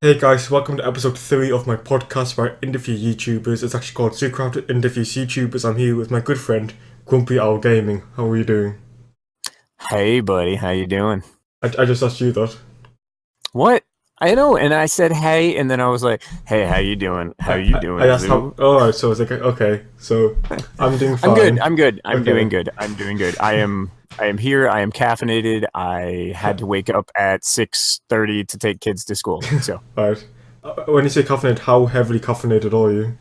Hey guys, welcome to episode 3 of my podcast where I interview YouTubers. It's actually called Zoocraft Interviews YouTubers. I'm here with my good friend, GrumpyOwlGaming. How are you doing? Hey, buddy, how you doing? I just asked you that. What? I know, and I said hey, and then I was like, "Hey, how you doing? How you I doing, asked how. Zoo?" Alright, so I was like, okay, so I'm doing I'm good. fine. I'm good. I'm Okay. doing good. I'm doing good. I am here. I am caffeinated. I had to wake up at 6:30 to take kids to school. So Alright. When you say caffeinated, how heavily caffeinated are you?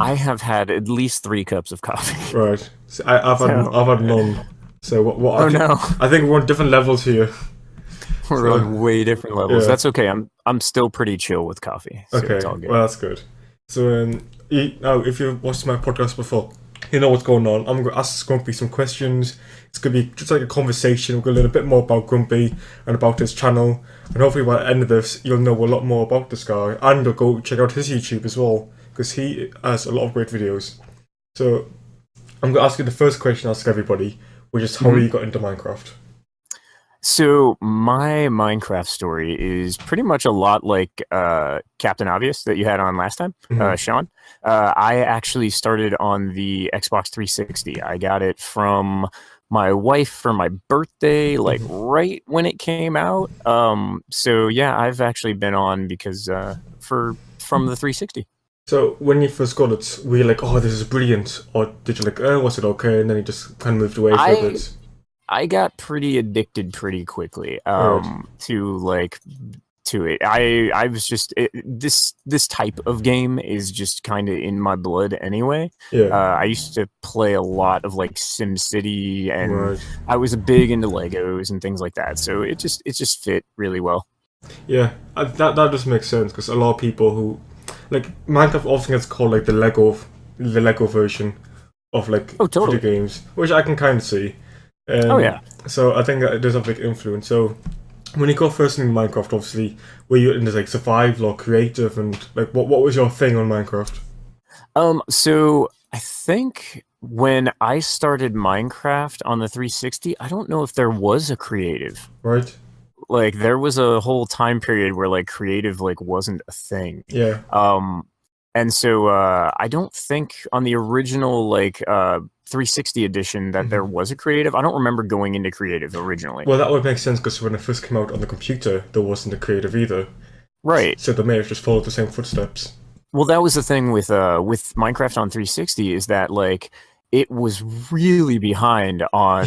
I have had at least 3 cups of coffee. Right. So I've had So, none. So what oh no, I think we're on different levels here. we're So on way different levels. yeah. That's okay. I'm still pretty chill with coffee, so it's Okay, all good. well that's good. So now if you've watched my podcast before, you know what's going on. I'm going to ask Grumpy some questions. It's going to be just like a conversation. We're going to learn a bit more about Grumpy and about his channel. And hopefully by the end of this, you'll know a lot more about this guy. And you'll go check out his YouTube as well, because he has a lot of great videos. So I'm going to ask you the first question I ask everybody, which is how you got into Minecraft. So my Minecraft story is pretty much a lot like Captain Obvious that you had on last time, Sean. I actually started on the Xbox 360. I got it from my wife for my birthday, like right when it came out. So yeah, I've actually been on because from the 360. So when you first got it, were you like, oh, this is brilliant? Or did you like, oh, was it okay? And then you just kind of moved away for a I bit? I got pretty addicted pretty quickly Right. to it. I was just this type of game is just kind of in my blood anyway. Yeah. I used to play a lot of like SimCity, and Right. I was big into Legos and things like that. So it just fit really well. Yeah. That just makes sense because a lot of people who like Minecraft often gets called like the Lego version of like Oh, video totally. games, which I can kind of see. Oh yeah. So I think that it does have a big influence. So when you got first into Minecraft, obviously, were you into like survival or creative, and like what was your thing on Minecraft? So I think when I started Minecraft on the 360, I don't know if there was a creative. Right. Like there was a whole time period where like creative like wasn't a thing. Yeah. Um and so I don't think on the original like 360 edition that there was a creative. I don't remember going into creative originally. Well, that would make sense because when it first came out on the computer, there wasn't a creative either. Right. So they may have just followed the same footsteps. Well, that was the thing with Minecraft on 360 is that like it was really behind Yeah. on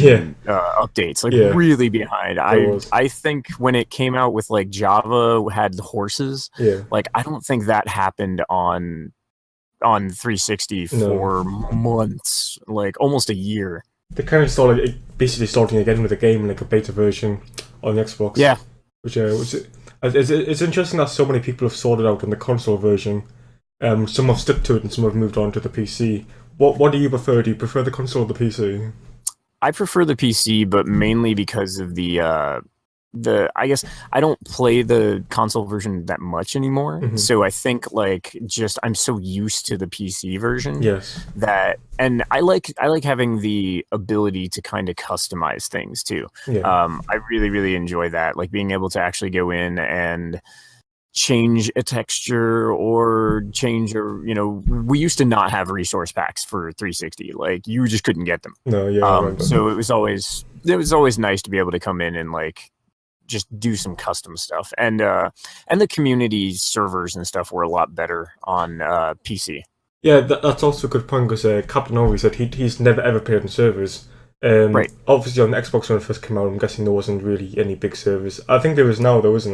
updates, like Yeah. really behind. There was. I think when it came out with like Java had the horses, Yeah. like I don't think that happened on 360 No. for months, like almost a year. They kind of started basically starting again with the game in like a beta version on the Xbox. Yeah. Which it's interesting that so many people have sorted out on the console version. Some have stuck to it and some have moved on to the PC. What do you prefer? Do you prefer the console or the PC? I prefer the PC, but mainly because of the I guess I don't play the console version that much anymore. So I think like just I'm so used to the PC version Yes. that, and I like having the ability to kind of customize things too. Yeah. I really enjoy that, like being able to actually go in and change a texture or change, or we used to not have resource packs for 360, like you just couldn't get them. No. Yeah. I remember. So it was always nice to be able to come in and like just do some custom stuff, and the community servers and stuff were a lot better on PC. Yeah, that's also a good point because Captain Ori said he's never ever played on servers. Right. Obviously on the Xbox when it first came out, I'm guessing there wasn't really any big servers. I think there is now though, isn't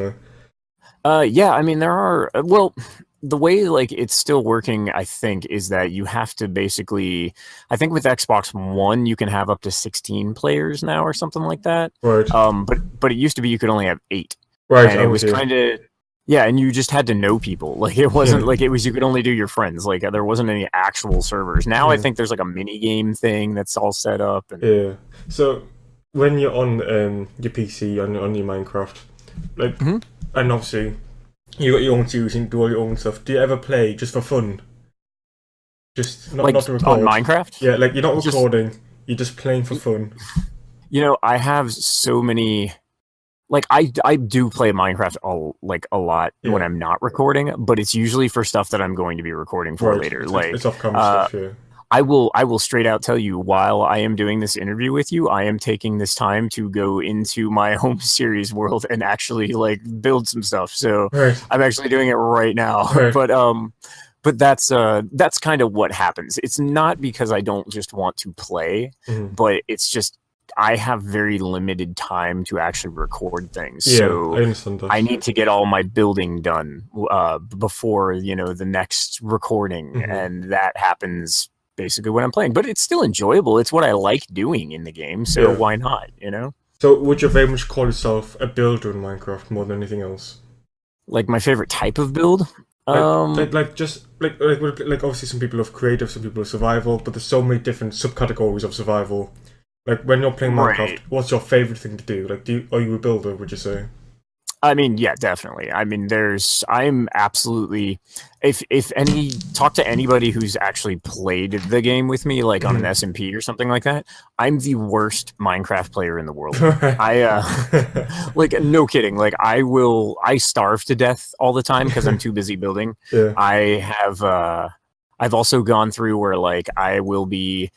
there? Yeah, I mean there are, well, the way like it's still working, I think, is that you have to basically, I think with Xbox One you can have up to 16 players now or something like that. Right. But it used to be you could only have 8. Right. And it was kind of, yeah, and you just had to know people. Like it wasn't like it was you could only do your friends. Like there wasn't any actual servers. Now I think there's like a mini game thing that's all set up. And Yeah. So when you're on your PC on your Minecraft, like, and obviously you got your own series and do all your own stuff. Do you ever play just for fun? Just like not to on record. Minecraft. Yeah, like you're not Just, recording. You're just playing for fun. I have so many like I do play Minecraft a lot when I'm not recording, but it's usually for stuff that I'm going to be recording for later. It's off camera stuff. Yeah. I will straight out tell you, while I am doing this interview with you, I am taking this time to go into my home series world and actually like build some stuff. So I'm actually doing it right now. But that's kind of what happens. It's not because I don't just want to play, but it's just I have very limited time to actually record things. Yeah, so I understand that. I need to get all my building done before the next recording, and that happens basically when I'm playing. But it's still enjoyable. It's what I like doing in the game, so why not, So would you very much call yourself a builder in Minecraft more than anything else? Like my favorite type of build? Like obviously some people have creative, some people have survival, but there's so many different subcategories of survival. Like when you're playing Minecraft, what's your favorite thing to do? Like are you a builder, would you say? I mean, yeah, definitely. I mean, I'm absolutely, talk to anybody who's actually played the game with me, like on an SMP or something like that, I'm the worst Minecraft player in the world. Like, no kidding. Like, I starve to death all the time because I'm too busy building. I've also gone through where, like, I will be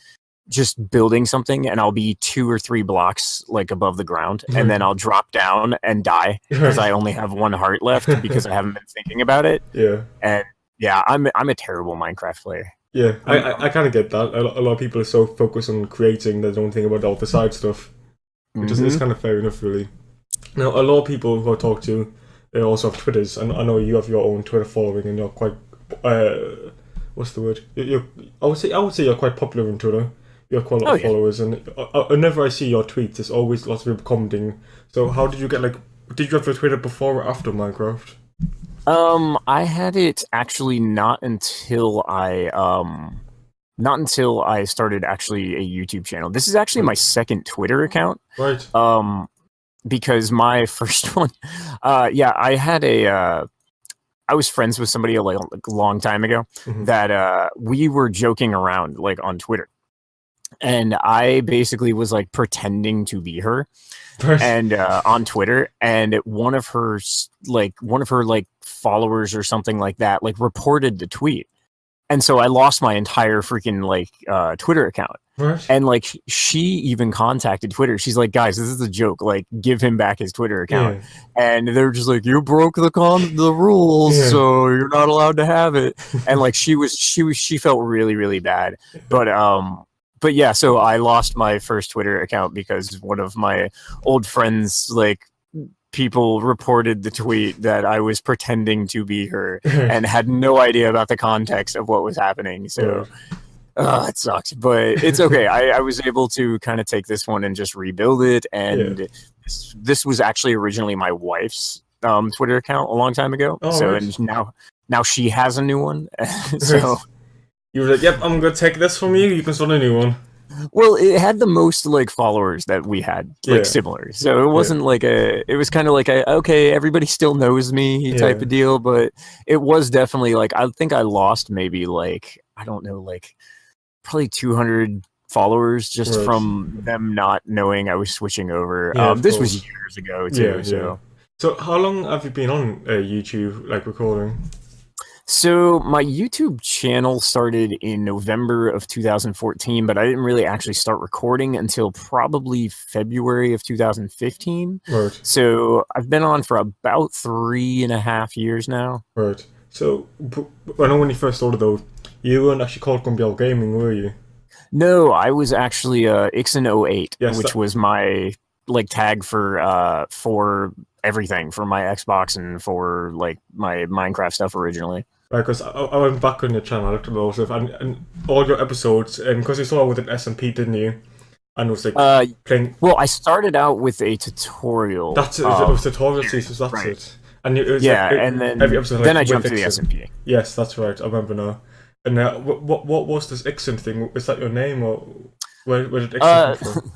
just building something and I'll be 2 or 3 blocks like above the ground, and then I'll drop down and die because I only have 1 heart left because I haven't been thinking about it. And I'm a terrible Minecraft player. I kind of get that. A lot of people are so focused on creating they don't think about all the side stuff, which is kind of fair enough, really. Now, a lot of people who I talk to, they also have Twitters, and I know you have your own Twitter following, and you're quite what's the word? I would say you're quite popular on Twitter. You have quite a lot of followers, and whenever I see your tweets, there's always lots of people commenting. So how did you get did you have your Twitter before or after Minecraft? I had it actually not until I started actually a YouTube channel. This is actually my second Twitter account. Right. Because my first one, I was friends with somebody a long time ago that we were joking around like on Twitter. And I basically was like pretending to be her, and on Twitter, and one of her followers or something like that like reported the tweet, and so I lost my entire freaking Twitter account. And like she even contacted Twitter. She's like, guys, this is a joke. Like, give him back his Twitter account. And they're just like, you broke the rules, so you're not allowed to have it. And like she felt really, really bad, But yeah, so I lost my first Twitter account because one of my old friends, people reported the tweet that I was pretending to be her and had no idea about the context of what was happening. So it sucks, but it's okay. I was able to kind of take this one and just rebuild it. And this was actually originally my wife's Twitter account a long time ago. And now she has a new one. So. You were like, yep, I'm going to take this from you. You can start a new one. Well, it had the most followers that we had, similar. So it wasn't it was kind of okay, everybody still knows me type of deal. But it was definitely I think I lost maybe I don't know, probably 200 followers just from them not knowing I was switching over. This was years ago too. So how long have you been on YouTube, recording? So my YouTube channel started in November of 2014, but I didn't really actually start recording until probably February of 2015. Right. So I've been on for about 3.5 years now. Right. So I know when you first started though, you weren't actually called GrumpyOwlGaming, were you? No, I was actually Ixon08, which was my tag for everything, for my Xbox and for my Minecraft stuff originally. Right, because I went back on your channel, I looked at those stuff, and all your episodes, and because you started with an SMP, didn't you? And it was playing. Well, I started out with a tutorial. That's it. It was tutorial seasons. That's it. And it was and then every episode. Then I jumped to the SMP. Yes, that's right. I remember now. And what was this Ixon thing? Is that your name, or where did Ixon come from?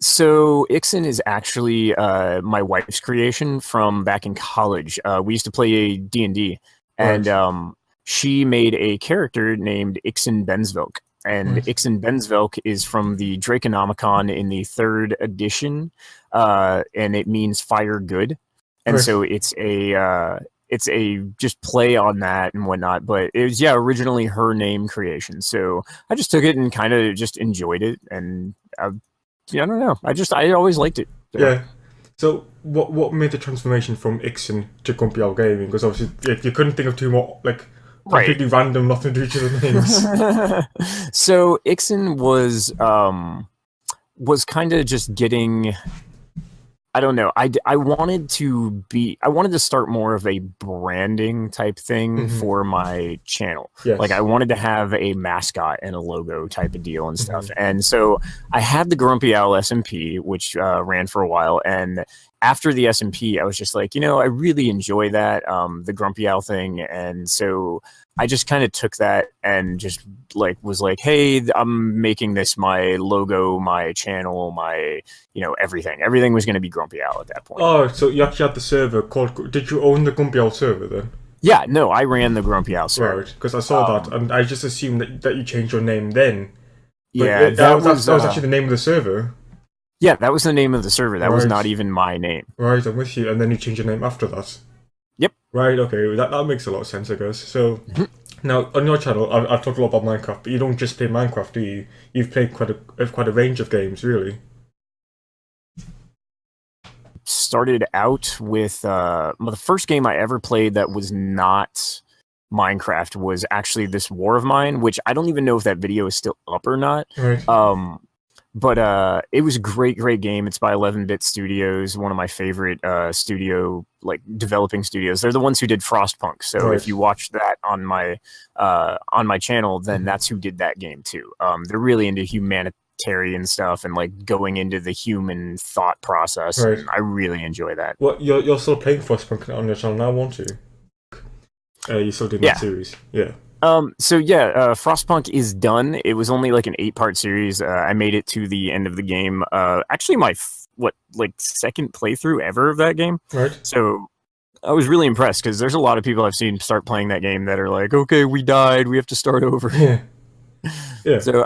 So Ixon is actually my wife's creation from back in college. We used to play D&D, and she made a character named Ixon Bensvelk. And Ixon Bensvelk is from the Draconomicon in the 3rd edition. and it means fire good, and Right. so it's a just play on that and whatnot. But it was originally her name creation, so I just took it and kind of just enjoyed it, and I don't know, I always liked it. So. Yeah. So what made the transformation from Ixon to GrumpyOwlGaming? Because obviously you couldn't think of two more like completely random, nothing to do with each other names. So Ixon was kind of just getting. I don't know. I wanted to start more of a branding type thing for my channel. Yes. Like I wanted to have a mascot and a logo type of deal and stuff. And so I had the Grumpy Owl SMP, which ran for a while. And after the SMP, I was just like, I really enjoy that, the Grumpy Owl thing. And so I just kind of took that and just was like, hey, I'm making this my logo, my channel, my, everything. Everything was going to be Grumpy Owl at that point. Oh, so you actually had the server called... Did you own the Grumpy Owl server then? Yeah, no, I ran the Grumpy Owl server. Right, because I saw that, and I just assumed that you changed your name then. But yeah, that was actually the name of the server. Yeah, that was the name of the server. That was not even my name. Right, I'm with you. And then you changed your name after that. Yep. Right, okay, that makes a lot of sense, I guess. So, now, on your channel, I've talked a lot about Minecraft, but you don't just play Minecraft, do you? You've played quite a range of games, really. Started out with the first game I ever played that was not Minecraft was actually this War of Mine, which I don't even know if that video is still up or not. Right. But it was a great game. It's by 11-Bit Studios, one of my favorite developing studios. They're the ones who did Frostpunk. So if you watch that on my channel, then that's who did that game too. They're really into humanitarian stuff and like going into the human thought process. Right. I really enjoy that. Well, you're still playing Frostpunk on your channel now, won't you? You still doing that series, yeah. Frostpunk is done. It was only like an 8-part series. I made it to the end of the game. Actually, my second playthrough ever of that game. Right. So I was really impressed because there's a lot of people I've seen start playing that game that are like, okay, we died, we have to start over. Yeah. Yeah. So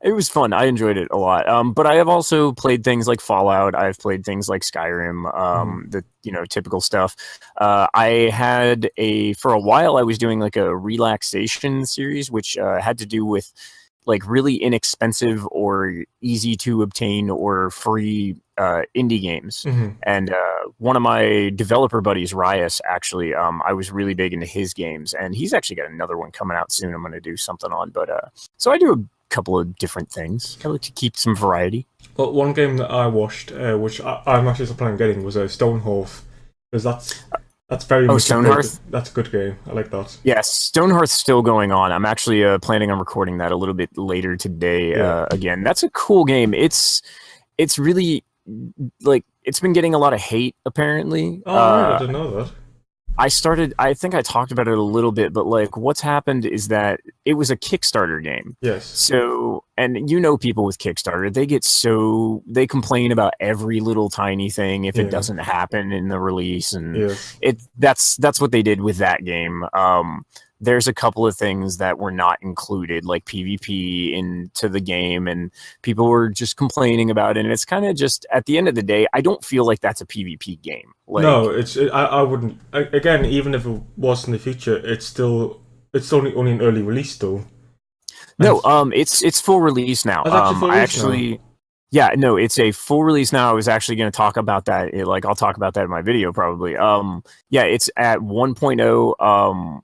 it was fun. I enjoyed it a lot. But I have also played things like Fallout. I've played things like Skyrim, the typical stuff. I had for a while I was doing like a relaxation series, which had to do with like really inexpensive or easy to obtain or free indie games. And one of my developer buddies, Rias, actually, I was really big into his games, and he's actually got another one coming out soon I'm going to do something on. But so I do a couple of different things. I like to keep some variety. Well, one game that I watched, which I'm actually still planning on getting, was Stonehearth, because that's very much Stonehearth? That's a good game. I like that. Yeah, Stonehearth's still going on. I'm actually planning on recording that a little bit later today. Again, that's a cool game. It's really like it's been getting a lot of hate apparently. Oh, right, I didn't know that. I think I talked about it a little bit, but like what's happened is that it was a Kickstarter game. Yes. So, and people with Kickstarter, they complain about every little tiny thing if it doesn't happen in the release, and that's what they did with that game. There's a couple of things that were not included, like PvP into the game, and people were just complaining about it. And it's kind of just, at the end of the day, I don't feel like that's a PvP game. Like, no, I wouldn't. Again, even if it was in the future, it's only an early release though. No, it's full release now. Yeah, no, it's a full release now. I was actually going to talk about that. I'll talk about that in my video probably. Yeah, it's at 1.0.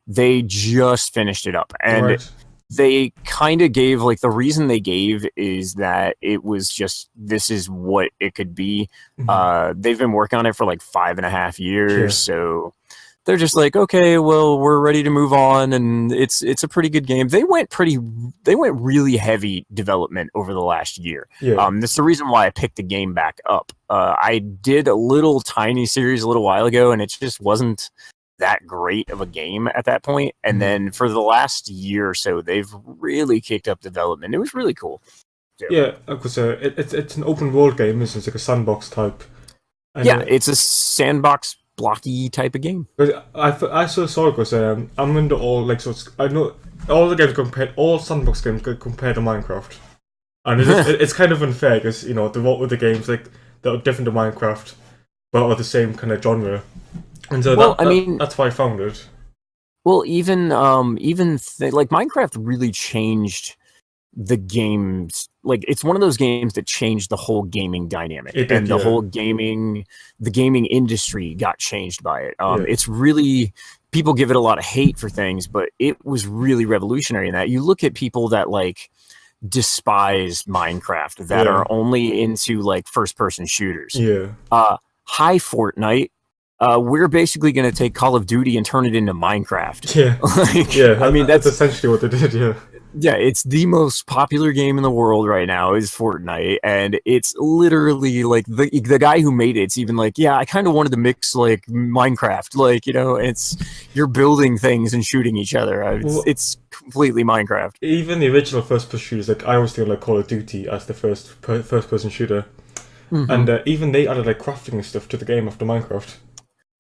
They just finished it up, and they kind of gave the reason they gave is that it was just, this is what it could be. They've been working on it for 5.5 years, so they're just like, okay, well, we're ready to move on, and it's a pretty good game. They went really heavy development over the last year. That's the reason why I picked the game back up. I did a little tiny series a little while ago, and it just wasn't that great of a game at that point. And then for the last year or so, they've really kicked up development. It was really cool. Yeah, because it's an open world game, isn't it? It's like a sandbox type. And it's a sandbox blocky type of game. I saw it because I'm into all I know all the games all sandbox games compared to Minecraft, and it's kind of unfair because the games that are different to Minecraft, but are the same kind of genre. And so that's why I found it. Well, like Minecraft really changed the games. Like, it's one of those games that changed the whole gaming dynamic, the gaming industry got changed by it. It's really, people give it a lot of hate for things, but it was really revolutionary in that. You look at people that like despise Minecraft, that are only into like first-person shooters. Hi, Fortnite. We're basically going to take Call of Duty and turn it into Minecraft. I mean, that's essentially what they did. Yeah, it's the most popular game in the world right now is Fortnite, and it's literally like the guy who made it's even like, yeah, I kind of wanted to mix like Minecraft, like, you know, it's you're building things and shooting each other. It's completely Minecraft. Even the original first-person shooters, like I always think like Call of Duty as the first-person shooter, and even they added like crafting and stuff to the game after Minecraft.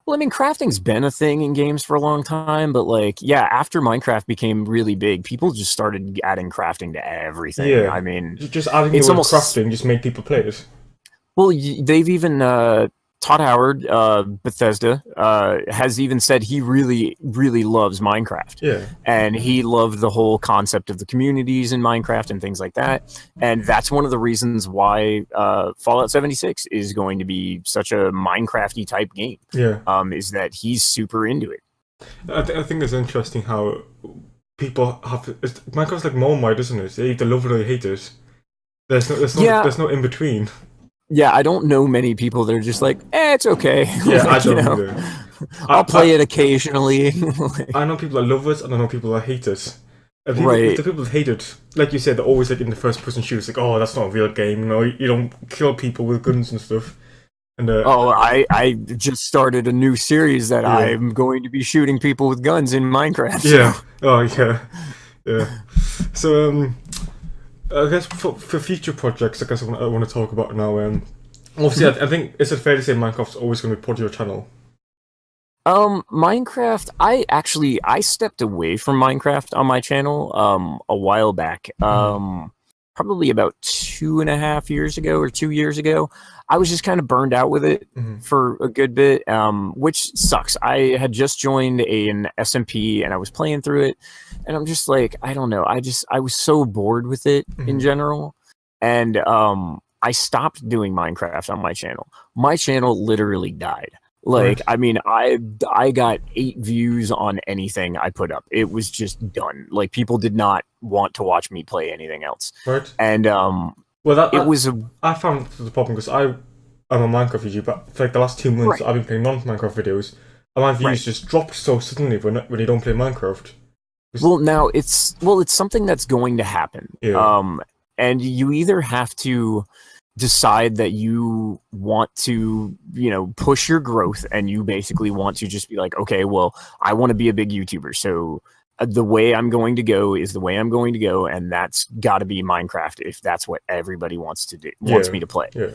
Well, I mean, crafting's been a thing in games for a long time, but like, yeah, after Minecraft became really big, people just started adding crafting to everything. Yeah, I mean, just adding the word crafting just made people play it. Well, they've even Todd Howard, Bethesda, has even said he really, really loves Minecraft. Yeah. And he loved the whole concept of the communities in Minecraft and things like that. And that's one of the reasons why Fallout 76 is going to be such a Minecraft-y type game. Yeah. Is that he's super into it. I think it's interesting how people have... Minecraft's like Marmite, isn't it? They either love it or they hate it. There's no in between. Yeah, I don't know many people that are just like, it's okay. Yeah, like, I don't either. I'll play it occasionally. I know people that love it, and I know people that hate it. The people that hate it, like you said, they're always like in the first-person shooters, like, oh, that's not a real game, you know, you don't kill people with guns and stuff. And I just started a new series that I'm going to be shooting people with guns in Minecraft. Yeah. Oh, yeah. So, I guess for future projects, I guess I want to talk about now. Obviously, I think is it fair to say Minecraft's always going to be part of your channel? Minecraft, I stepped away from Minecraft on my channel a while back. Probably about 2.5 years ago or 2 years ago. I was just kind of burned out with it for a good bit, which sucks. I had just joined an SMP and I was playing through it, and I'm just like, I don't know. I was so bored with it in general, and I stopped doing Minecraft on my channel. My channel literally died. Like, I mean, I got 8 views on anything I put up. It was just done. Like, people did not want to watch me play anything else. Right. And I found the problem because I'm a Minecraft YouTuber, but for like the last 2 months I've been playing non-Minecraft videos, and my views just dropped so suddenly when you don't play Minecraft. Well, now it's something that's going to happen. Yeah. And you either have to decide that you want to, you know, push your growth, and you basically want to just be like, okay, well, I want to be a big YouTuber, so the way I'm going to go is the way I'm going to go, and that's got to be Minecraft if that's what everybody wants me to play. Yeah.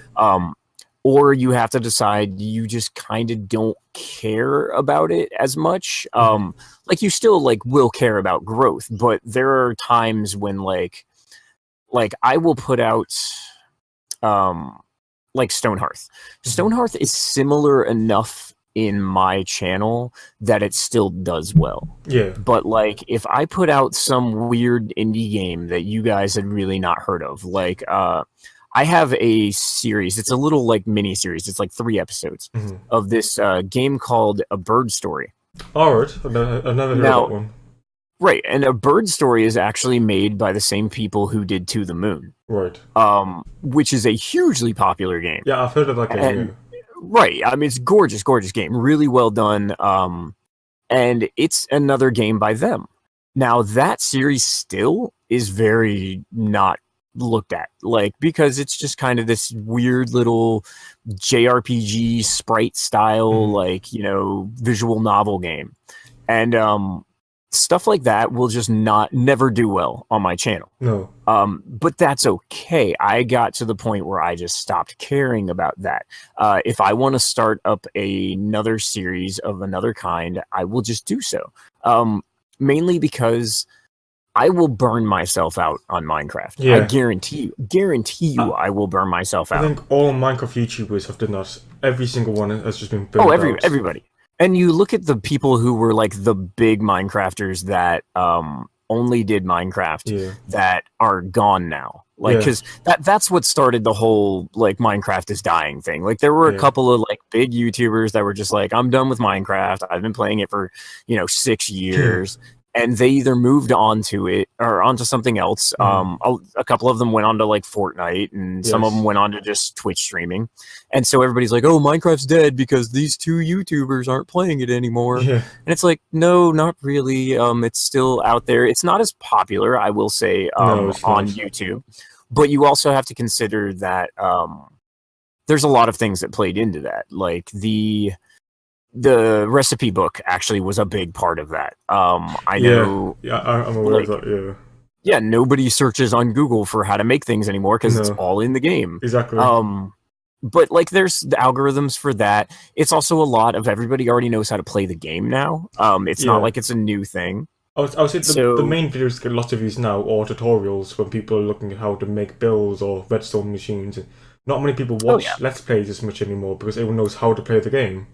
Or you have to decide you just kind of don't care about it as much. Like, you still like will care about growth, but there are times when like I will put out like Stonehearth. Stonehearth is similar enough in my channel that it still does well. Yeah. But like, if I put out some weird indie game that you guys had really not heard of, like I have a series. It's a little like mini series. It's like 3 episodes of this game called A Bird Story. All right, I've never heard of that one. Right, and A Bird Story is actually made by the same people who did To the Moon. Right. Which is a hugely popular game. Yeah, I've heard of that game. Right, I mean, it's gorgeous game, really well done. And it's another game by them. Now, that series still is very not looked at, like, because it's just kind of this weird little JRPG sprite style, like, you know, visual novel game. And stuff like that will just never do well on my channel. No. But that's okay. I got to the point where I just stopped caring about that. If I want to start up another series of another kind, I will just do so. Mainly because I will burn myself out on Minecraft. Yeah. I guarantee you, I will burn myself out. I think all Minecraft YouTubers have done that. Every single one has just been burned out. Everybody. And you look at the people who were like the big Minecrafters that only did Minecraft that are gone now. Like, because that's what started the whole like Minecraft is dying thing. Like, there were a couple of like big YouTubers that were just like, I'm done with Minecraft. I've been playing it for 6 years. And they either moved onto it or onto something else. A couple of them went on to like Fortnite, and some of them went on to just Twitch streaming. And so everybody's like, "Oh, Minecraft's dead because these 2 YouTubers aren't playing it anymore." And it's like, no, not really. It's still out there. It's not as popular, I will say, on YouTube. But you also have to consider that there's a lot of things that played into that, like the recipe book actually was a big part of that. I know. Yeah, I'm aware of that. Yeah, nobody searches on Google for how to make things anymore because it's all in the game. Exactly. But like, there's the algorithms for that. It's also a lot of everybody already knows how to play the game now. It's not like it's a new thing. I would say the main videos get lots of views now, or tutorials when people are looking at how to make builds or redstone machines. Not many people watch Let's Plays as much anymore because everyone knows how to play the game.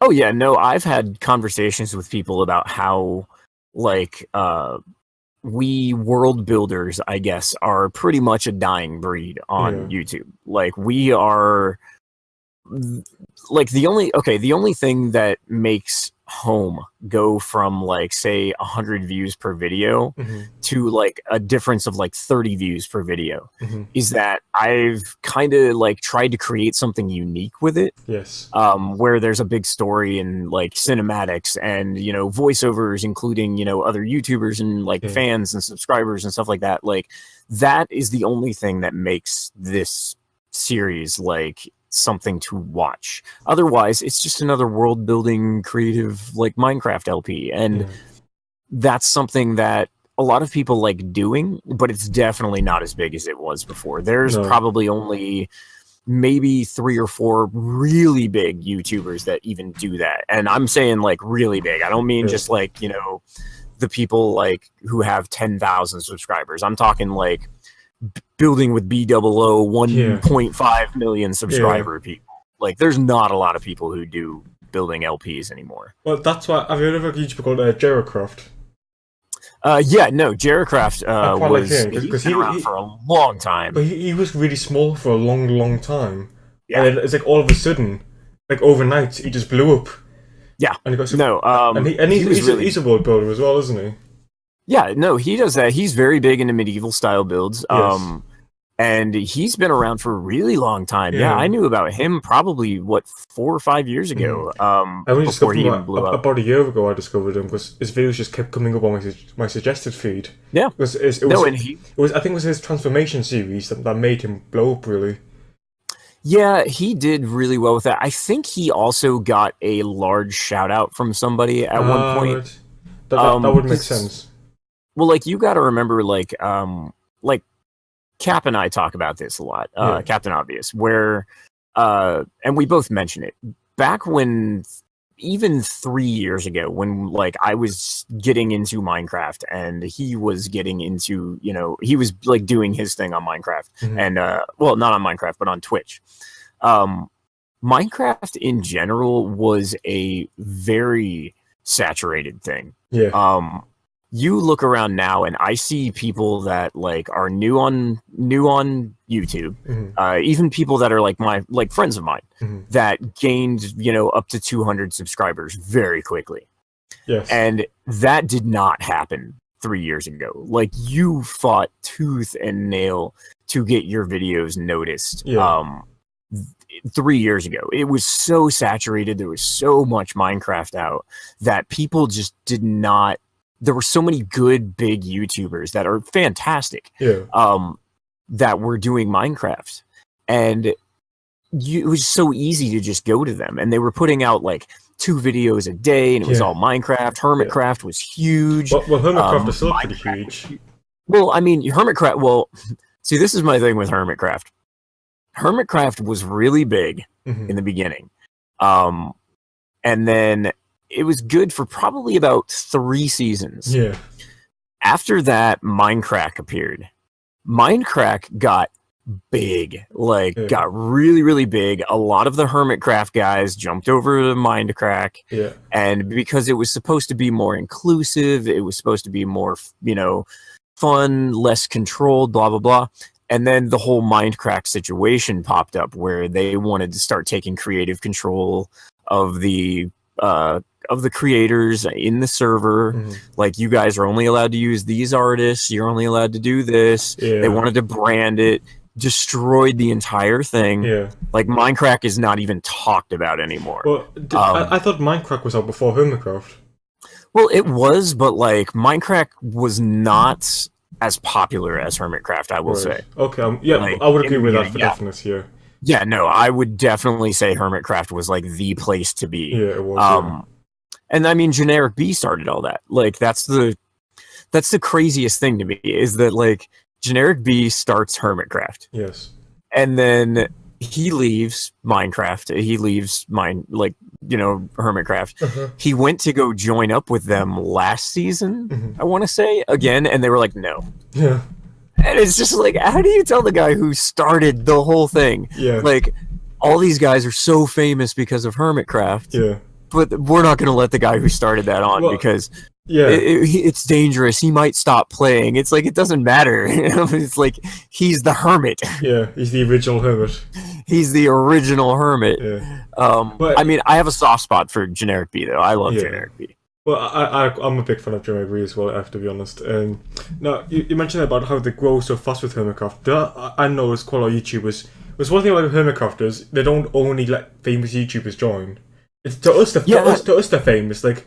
Oh yeah, no, I've had conversations with people about how, like, we world builders, I guess, are pretty much a dying breed on YouTube. Like, we are, like, the only thing that makes home go from, like, say 100 views per video to like a difference of like 30 views per video is that I've kind of like tried to create something unique with it. Where there's a big story and like cinematics and voiceovers, including other YouTubers and like fans and subscribers and stuff like that. Like, that is the only thing that makes this series like something to watch. Otherwise, it's just another world building creative like Minecraft LP, and that's something that a lot of people like doing, but it's definitely not as big as it was before. There's probably only maybe 3 or 4 really big YouTubers that even do that, and I'm saying like really big. I don't mean just like the people like who have 10,000 subscribers. I'm talking like building with BOO 1.5 million subscriber people. Like, there's not a lot of people who do building LPs anymore. Well, that's why I've heard of a YouTuber called Jerocraft. Jerocraft was been around for a long time. But he was really small for a long time. And then it's like all of a sudden, like overnight, he just blew up. Yeah. And he got he's a world builder as well, isn't he? Yeah, no, he does that. He's very big into medieval style builds. And he's been around for a really long time. Yeah, I knew about him probably 4 or 5 years ago. Before he even blew up. About a year ago, I discovered him because his videos just kept coming up on my suggested feed. Yeah, I think it was his transformation series that made him blow up, really. Yeah, he did really well with that. I think he also got a large shout out from somebody at one point. Right. That would make sense. Well, like, you got to remember, like Cap and I talk about this a lot, Captain Obvious, where, and we both mention it, back when, even 3 years ago, when, like, I was getting into Minecraft, and he was getting into, he was, like, doing his thing on Minecraft, and, well, not on Minecraft, but on Twitch. Minecraft, in general, was a very saturated thing. You look around now, and I see people that like are new on YouTube, even people that are like friends of mine that gained up to 200 subscribers very quickly. And that did not happen 3 years ago. Like, you fought tooth and nail to get your videos noticed. 3 years ago, it was so saturated. There was so much Minecraft out that people just did not. There were so many good big YouTubers that are fantastic that were doing Minecraft, and it was so easy to just go to them, and they were putting out like 2 videos a day, and it was all Minecraft. Hermitcraft was huge. Well, Hermitcraft is still pretty huge. Well, I mean, Hermitcraft. Well, see, this is my thing with Hermitcraft. Hermitcraft was really big in the beginning, and then it was good for probably about 3 seasons. after that, Minecraft appeared. Minecraft got big, got really, really big. A lot of the Hermitcraft guys jumped over to Minecraft, and because it was supposed to be more inclusive, it was supposed to be more, fun, less controlled, blah blah blah. And then the whole Minecraft situation popped up, where they wanted to start taking creative control of the creators in the server. Like, you guys are only allowed to use these artists. You're only allowed to do this. They wanted to brand it. Destroyed the entire thing. Like, Minecraft is not even talked about anymore. Well, I thought Minecraft was out before Hermitcraft. Well, it was, but like, Minecraft was not as popular as Hermitcraft, I will say. Okay, I would agree with that for definitely. Yeah, no, I would definitely say Hermitcraft was like the place to be. Yeah, it was. And I mean, Generic B started all that. Like, that's the craziest thing to me, is that like Generic B starts Hermitcraft. Yes. And then he leaves Minecraft. He leaves Hermitcraft. He went to go join up with them last season, I want to say, again, and they were like, no. Yeah. And it's just like, how do you tell the guy who started the whole thing? Yeah. Like, all these guys are so famous because of Hermitcraft. Yeah. But we're not going to let the guy who started that on, because it's dangerous. He might stop playing. It's like, it doesn't matter. It's like, he's the hermit. Yeah, he's the original hermit. He's the original hermit. Yeah. I mean, I have a soft spot for Generic B, though. I love Generic B. Well, I'm a big fan of Generic B as well, I have to be honest. Now, you mentioned about how they grow so fast with Hermitcraft. I know, as quite a lot of YouTubers, there's one thing about Hermitcraft is they don't only let famous YouTubers join. It's to us they're famous. Like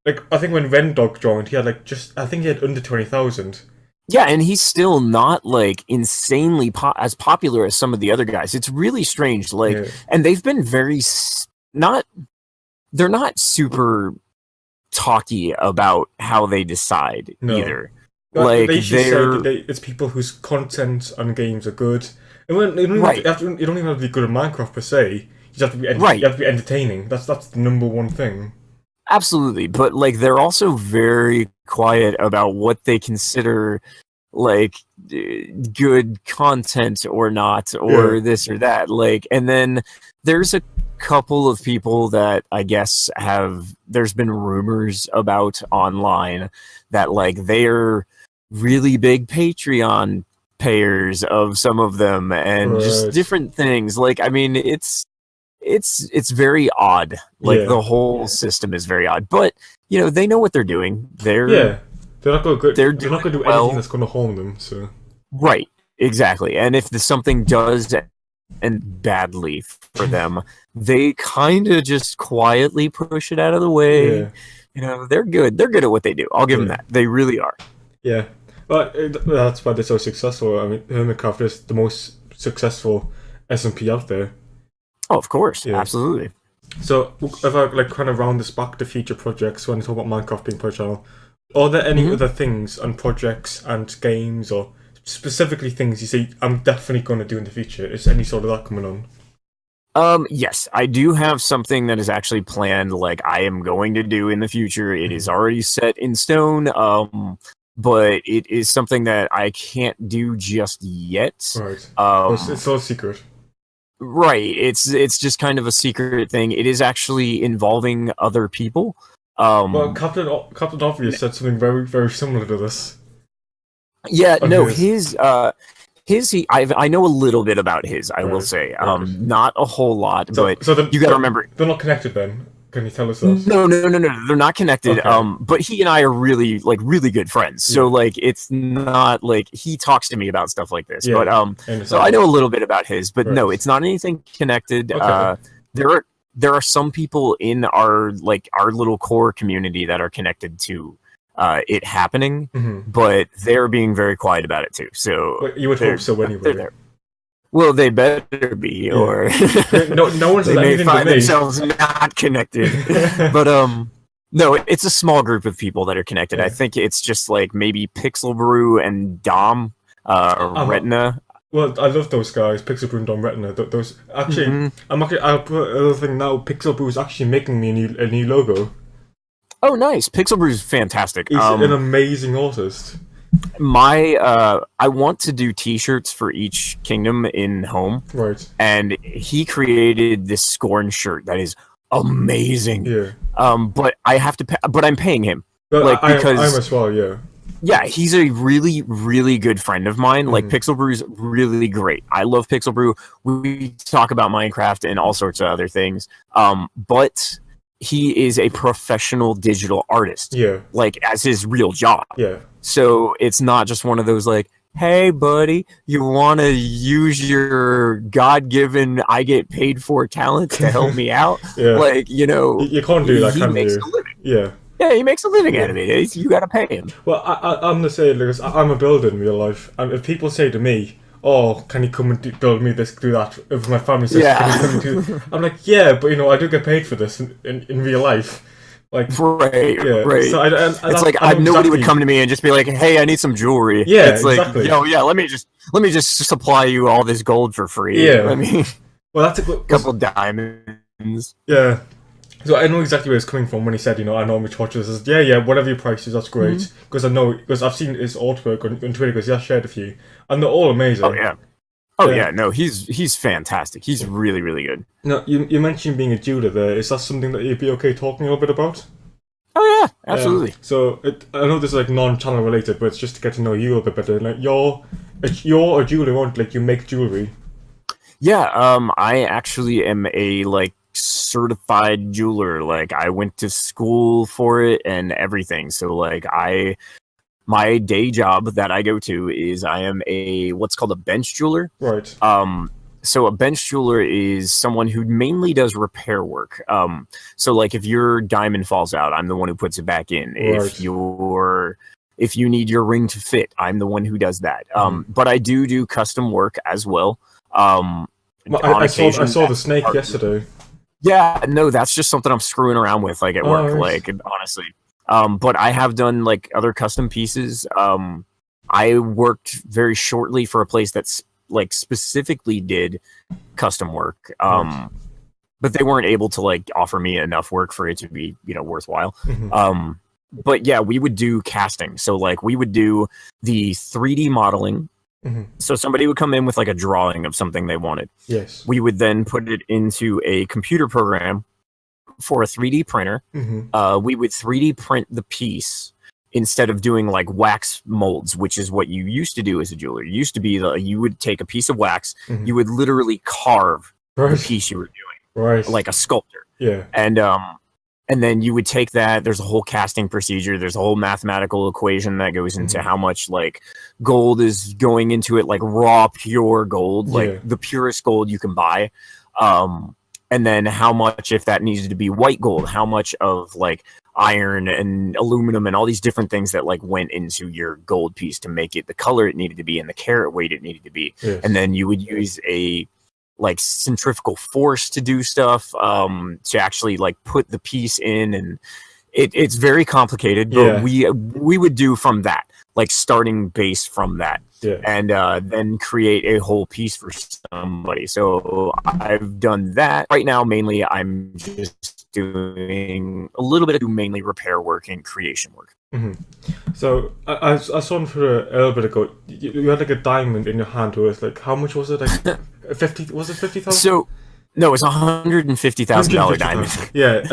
I think when Rendog joined, he had he had under 20,000. Yeah, and he's still not like insanely as popular as some of the other guys. It's really strange. And they've been they're not super talky about how they decide either. Like, they usually say it's people whose content and games are good. And you don't even have to be good at Minecraft per se. You just have to be you have to be entertaining. That's the number one thing. Absolutely, but like, they're also very quiet about what they consider like good content or not, or this or that. Like, and then there's a couple of people that I guess there's been rumors about online that like they're really big Patreon payers of some of them, and just different things. Like, I mean, it's very odd. Like, the whole system is very odd, but they know what they're doing. They're not going to do anything that's going to harm them. So right, exactly. And if something does end badly for them, they kind of just quietly push it out of the way. They're good. They're good at what they do. I'll give them that. They really are. Yeah. But that's why they're so successful. I mean, Hermitcraft is the most successful SMP out there. Oh, of course. Absolutely. So, if I kind of round this back to future projects, when you talk about Minecraft being per channel, are there any other things and projects and games, or specifically things you see I'm definitely going to do in the future? Is any sort of that coming on? Yes, I do have something that is actually planned, like I am going to do in the future. It is already set in stone, but it is something that I can't do just yet. Right. It's all secret. Right. It's just kind of a secret thing. It is actually involving other people. Well, Captain Obvious said something very, very similar to this. Yeah, no, I know a little bit about his, I will say. Not a whole lot, but you gotta remember, they're not connected then. Can you tell us that? No, they're not connected. Okay. But he and I are really good friends. So like, it's not like he talks to me about stuff like this. But so I know a little bit about his, but no, it's not anything connected. Okay. There are some people in our little core community that are connected to it happening, but they're being very quiet about it too. So but you would hope so anyway. Well, they better be, or no one's they may find themselves not connected. But no, it's a small group of people that are connected. I think it's just like maybe Pixel Brew and Dom Retina. Well, I love those guys, Pixel Brew and Dom Retina. Those actually, I'll put another thing now. Pixel Brew is actually making me a new logo. Oh, nice. Pixel Brew's fantastic. He's an amazing artist. I want to do T-shirts for each kingdom in home. Right. And he created this Scorn shirt that is amazing. Yeah. But I have to, but I'm paying him. But like because I'm as well. Yeah. Yeah, he's a really, really good friend of mine. Like, Pixel Brew's really great. I love Pixel Brew. We talk about Minecraft and all sorts of other things. But he is a professional digital artist. Yeah. Like, as his real job. Yeah. So it's not just one of those, like, hey, buddy, you want to use your God-given, I get paid for talent to help me out? Yeah. Like, you know. You can't do that, he can makes you? a living. Yeah. Yeah, he makes a living out of it. You got to pay him. Well, I'm the same, because I'm a builder in real life, and if people say to me, "Oh, can you come and build me this, do that?" If my family says, "Can you come and do?" I'm like, "Yeah, but I do get paid for this in real life." Like, right. So it's like nobody would come to me and just be like, "Hey, I need some jewelry." Yeah, it's like, exactly. Let me just supply you all this gold for free. Yeah. I mean, well, that's a couple diamonds. Yeah. So I know exactly where it's coming from when he said, I normally charge this. Yeah, whatever your price is, that's great. Because because I've seen his artwork on Twitter, because he has shared a few, and they're all amazing. Oh yeah. No, he's fantastic. He's really, really good. No, you mentioned being a jeweler there. Is that something that you'd be okay talking a little bit about? Oh yeah, absolutely. So I know this is like non-channel related, but it's just to get to know you a little bit better. Like you're a jeweler, aren't you? Like you make jewelry. Yeah. I actually am a certified jeweler. Like I went to school for it and everything. So like my day job that I go to is I am what's called a bench jeweler. Right. So a bench jeweler is someone who mainly does repair work. So like if your diamond falls out, I'm the one who puts it back in. Right. If you need your ring to fit, I'm the one who does that. But I do custom work as well. I saw the snake yesterday. Yeah, no, that's just something I'm screwing around with, like at work, Nice. like honestly. But I have done like other custom pieces. I worked very shortly for a place that's like specifically did custom work. But they weren't able to like offer me enough work for it to be, worthwhile. But yeah, we would do casting. So like we would do the 3D modeling. So somebody would come in with like a drawing of something they wanted. Yes. We would then put it into a computer program for a 3D printer. We would 3D print the piece instead of doing like wax molds, which is what you used to do as a jeweler. It used to be you would take a piece of wax, you would literally carve the piece you were doing, like a sculptor. Yeah. And then you would take that. There's a whole casting procedure. There's a whole mathematical equation that goes into how much like gold is going into it, like raw, pure gold, like the purest gold you can buy. And then how much, if that needed to be white gold, how much of like iron and aluminum and all these different things that like went into your gold piece to make it the color it needed to be and the carat weight it needed to be. Yes. And then you would use a like centrifugal force to do stuff, to actually like put the piece in, and it's very complicated, but we would do from that, like starting base from that, and then create a whole piece for somebody. So I've done that. Right now, mainly I'm just doing a little bit of mainly repair work and creation work. So I saw on for a little bit ago, you had like a diamond in your hand worth, like, how much was it? Like 50, was it 50,000? So no, it's $150,000 diamond. Yeah,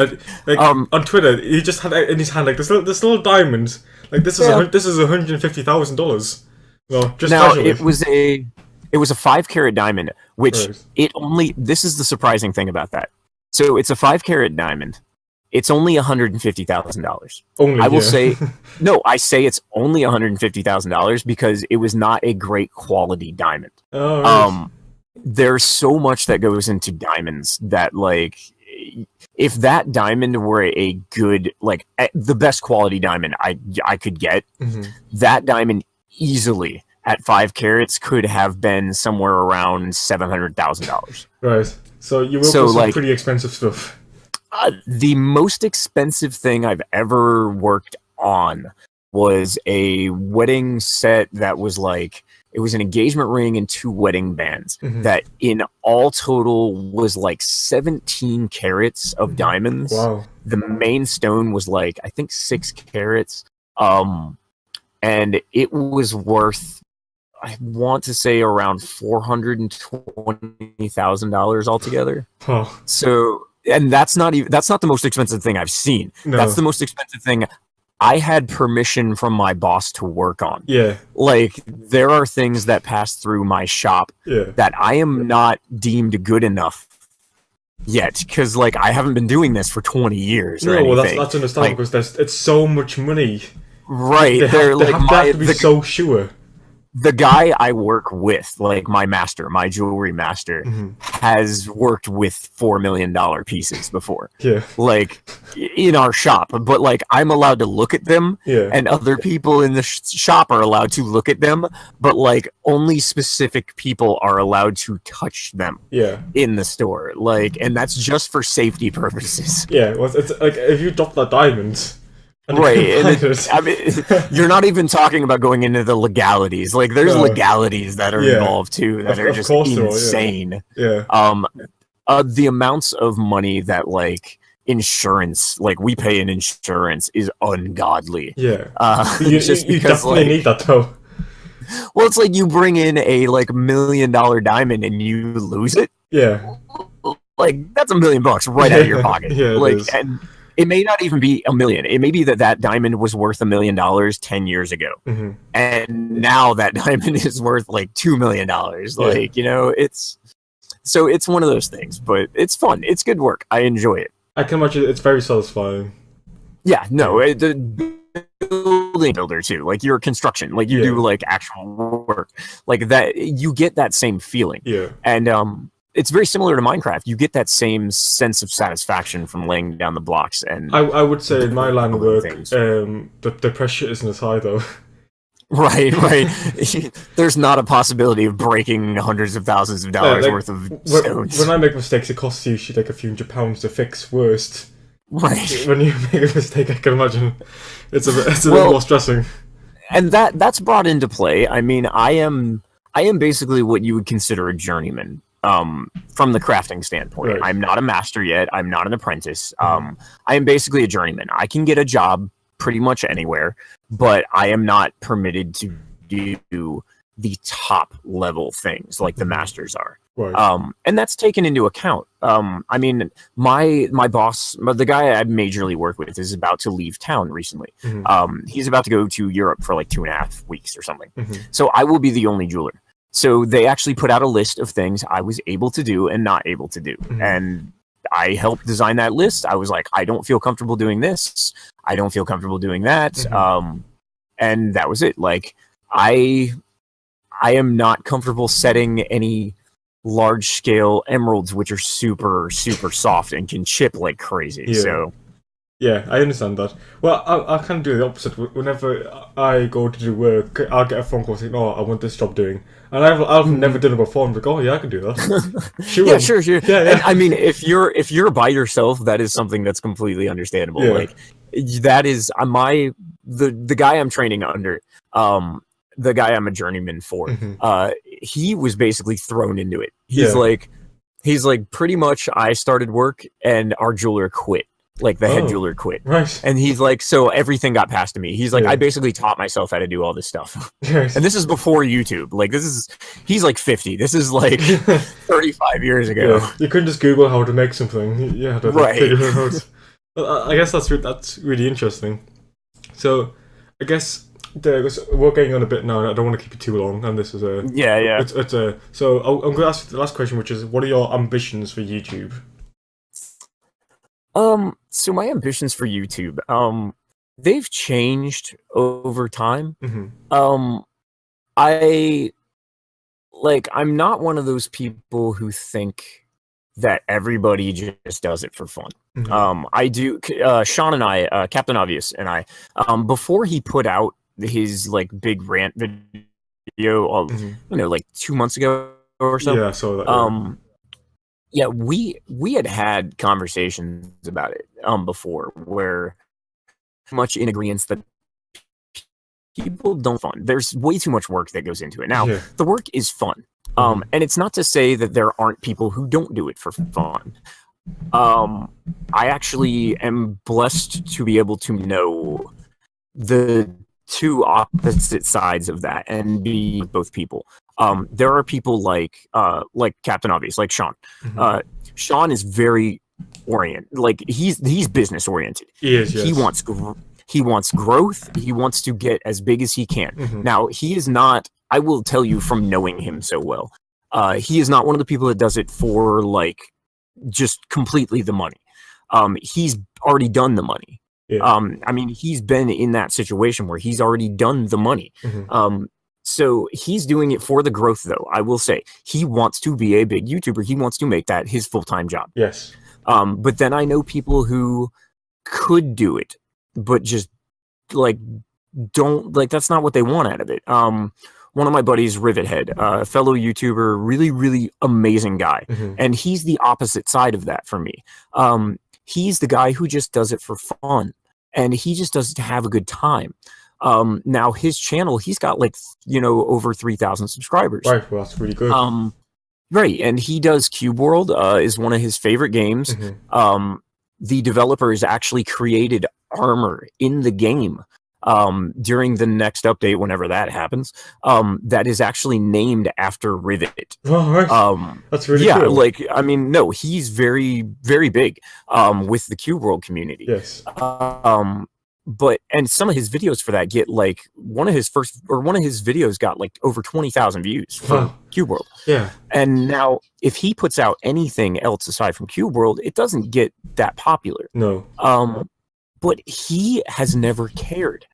on Twitter, he just had it in his hand like this little diamond. Like this is $150,000. Well, just now casually. it was a 5-carat diamond, which this is the surprising thing about that. So it's a 5-carat diamond. It's only $150,000. Only, I will say, no, I say it's only $150,000 because it was not a great quality diamond. Oh, right. There's so much that goes into diamonds that, like, if that diamond were a good, like, the best quality diamond I could get, that diamond easily at 5 carats could have been somewhere around $700,000. Right. So you work with some pretty expensive stuff. The most expensive thing I've ever worked on was a wedding set that was like it was an engagement ring and 2 wedding bands that in all total was like 17 carats of diamonds. Wow. The main stone was like, I think 6 carats. And it was worth, I want to say, around $420,000 altogether. Oh. So, and that's not the most expensive thing I've seen. No. That's the most expensive thing I had permission from my boss to work on. Yeah. Like, there are things that pass through my shop that I am not deemed good enough yet, because like I haven't been doing this for 20 years or anything. Well, that's understandable, because it's so much money. Right. They have to be so sure. The guy I work with, like my jewelry master, has worked with $4 million pieces before. Yeah. Like, in our shop. But, like, I'm allowed to look at them, and other people in the shop are allowed to look at them, but, like, only specific people are allowed to touch them in the store. Like, and that's just for safety purposes. Yeah, well, it's like, if you drop that diamond... Right, and I mean, you're not even talking about going into the legalities. Like, there's legalities that are involved too that are just insane. The amounts of money that like insurance, like we pay in insurance, is ungodly. Yeah, just you because definitely need that though. Well, it's like you bring in a like $1 million diamond and you lose it. Yeah, like that's $1 million right out of your pocket. Yeah, like and. It may not even be $1 million. It may be that diamond was worth $1 million 10 years ago, and now that diamond is worth like $2 million. Like it's one of those things, but it's fun. It's good work. I enjoy it. I can imagine it's very satisfying. Yeah, no, the building builder too. Like you're construction, like you do like actual work, like that. You get that same feeling. Yeah, and it's very similar to Minecraft. You get that same sense of satisfaction from laying down the blocks. And I would say in my line of work, the pressure isn't as high though. Right. There's not a possibility of breaking hundreds of thousands of dollars worth of stones. When I make mistakes, it costs usually like a few £100s to fix. Worst. Right. When you make a mistake, I can imagine it's a bit more stressing. And that's brought into play. I mean, I am basically what you would consider a journeyman. From the crafting standpoint, right. I'm not a master yet. I'm not an apprentice. I am basically a journeyman. I can get a job pretty much anywhere, but I am not permitted to do the top level things like the masters are. Right. And that's taken into account. I mean, my boss, the guy I majorly work with, is about to leave town recently. He's about to go to Europe for like 2.5 weeks or something. So I will be the only jeweler. So they actually put out a list of things I was able to do and not able to do. And I helped design that list. I was like, I don't feel comfortable doing this. I don't feel comfortable doing that. And that was it. Like, I am not comfortable setting any large scale emeralds, which are super, super soft and can chip like crazy. Yeah. So yeah, I understand that. Well, I kind of do the opposite. Whenever I go to do work, I'll get a phone call saying, "Oh, I want this job doing," and I've never done it before. I'm like, "Oh yeah, I can do that." Sure. Yeah. And, I mean, if you're by yourself, that is something that's completely understandable. Yeah. Like that is the guy I'm training under. The guy I'm a journeyman for. He was basically thrown into it. He's like pretty much. I started work and our jeweler quit. Like the head jeweler quit. Right. And he's like, so everything got passed to me. He's like, I basically taught myself how to do all this stuff. Yes. And this is before YouTube. Like he's like 50. This is like 35 years ago. Yeah. You couldn't just Google how to make something. You had to figure it out. Well, I guess that's really interesting. So, I guess we're getting on a bit now, and I don't want to keep it too long. And this is yeah. So I'm going to ask you the last question, which is, what are your ambitions for YouTube? So my ambitions for YouTube, they've changed over time. I'm not one of those people who think that everybody just does it for fun. I do. Sean and I, Captain Obvious and I, before he put out his like big rant video, like 2 months ago or so. Yeah, I saw that. Yeah, we had conversations about it before, where much in agreement that people don't fun. There's way too much work that goes into it. Now, Yeah. the work is fun. And it's not to say that there aren't people who don't do it for fun. I actually am blessed to be able to know the two opposite sides of that and be both people. There are people like Captain Obvious, like Sean. Sean is very oriented. Like he's business oriented. He is. Yes. He wants growth. He wants to get as big as he can. Now, he is not, I will tell you from knowing him so well, he is not one of the people that does it for like just completely the money. He's already done the money. Yeah. I mean, he's been in that situation where he's already done the money. So he's doing it for the growth, though. I will say he wants to be a big YouTuber. He wants to make that his full-time job. Yes. But then I know people who could do it, but just like don't like that's not what they want out of it. One of my buddies, Rivethead, a fellow YouTuber, really, really amazing guy. And he's the opposite side of that for me. He's the guy who just does it for fun. And he just does it to have a good time. Now, his channel, he's got like, over 3,000 subscribers. Right, well, that's really good. Right, and he does Cube World, is one of his favorite games. The developers actually created armor in the game during the next update, whenever that happens, that is actually named after Rivet. Oh, right. That's really cool. Like, I mean, no, he's very, very big with the Cube World community. Yes. And some of his videos for that get like one of his videos got like over 20,000 views for Cube World. Yeah. And now if he puts out anything else aside from Cube World, it doesn't get that popular. No. But he has never cared.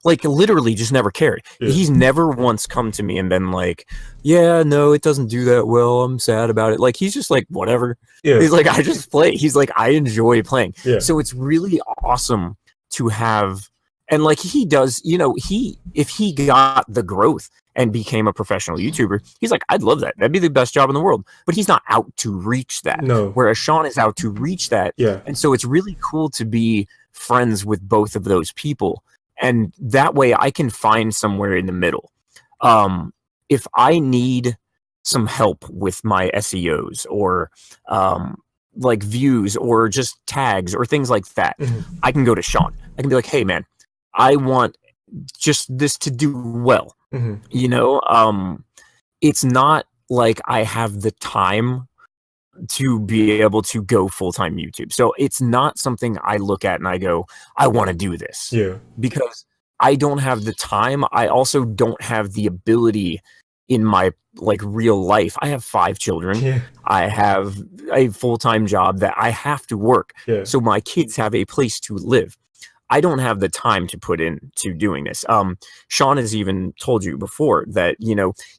Like literally just never cared. Yeah. He's never once come to me and been like, yeah, no, it doesn't do that well. I'm sad about it. Like he's just like, whatever. Yeah. He's like, I just play. He's like, I enjoy playing. Yeah. So it's really awesome to have, and like he does, if he got the growth and became a professional YouTuber, he's like, I'd love that. That'd be the best job in the world. But he's not out to reach that. No. Whereas Sean is out to reach that. Yeah. And so it's really cool to be friends with both of those people. And that way I can find somewhere in the middle. If I need some help with my SEOs or like views or just tags or things like that, I can go to Sean. I can be like, hey man, I want just this to do well. It's not like I have the time to be able to go full-time YouTube. So it's not something I look at and I go, I want to do this. Yeah. Because I don't have the time. I also don't have the ability in my like real life. I have 5 children. Yeah. I have a full-time job that I have to work. Yeah. So my kids have a place to live. I don't have the time to put into doing this. Sean has even told you before that,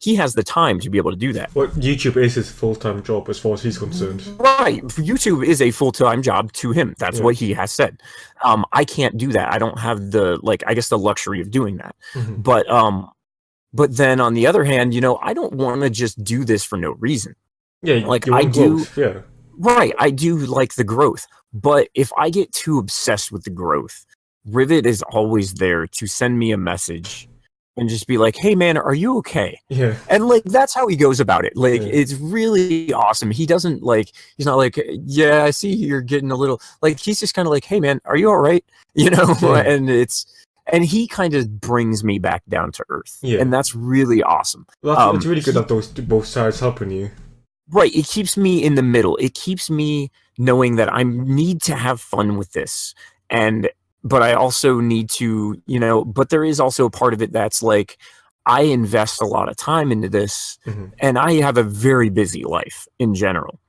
he has the time to be able to do that. Well, YouTube is his full-time job as far as he's concerned. Right. YouTube is a full-time job to him. That's what he has said. I can't do that. I don't have the, the luxury of doing that. But then on the other hand, I don't want to just do this for no reason. Yeah, I do. Growth. Yeah. Right. I do like the growth. But if I get too obsessed with the growth, Rivet is always there to send me a message and just be like, hey man, are you okay? Yeah. And that's how he goes about it. It's really awesome. He doesn't he's not like, yeah, I see you're getting a little, he's just kind of like, hey man, are you all right? Yeah. And he kind of brings me back down to earth. Yeah. And that's really awesome. Well, it's really good that those both sides helping you. Right. It keeps me in the middle. It keeps me knowing that I need to have fun with this. But I also need to, but there is also a part of it that's like, I invest a lot of time into this and I have a very busy life in general.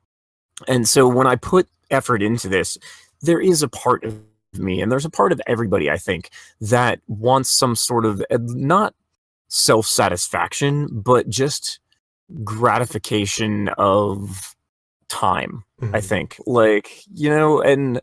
And so when I put effort into this, there is a part of me, and there's a part of everybody, I think, that wants some sort of not self-satisfaction, but just gratification of time, I think. And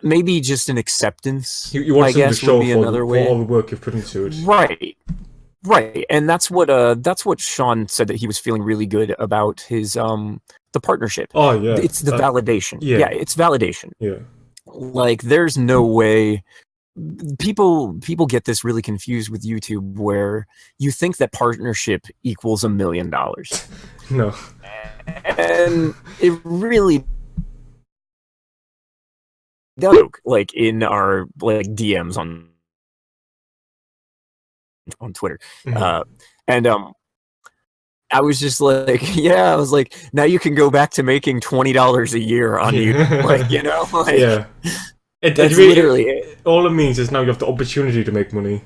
maybe just an acceptance. You want to show would be another way. For all the work you've put into it. Right. And that's what Sean said, that he was feeling really good about his the partnership. Oh yeah. It's the validation. Yeah, it's validation. Yeah. There's no way people get this really confused with YouTube, where you think that partnership equals $1 million. No. And it really does. Like in our like DMs on Twitter. And I was just like, yeah, I was like, now you can go back to making $20 a year on YouTube. Like, you know, like, yeah. That's literally all it means is now you have the opportunity to make money.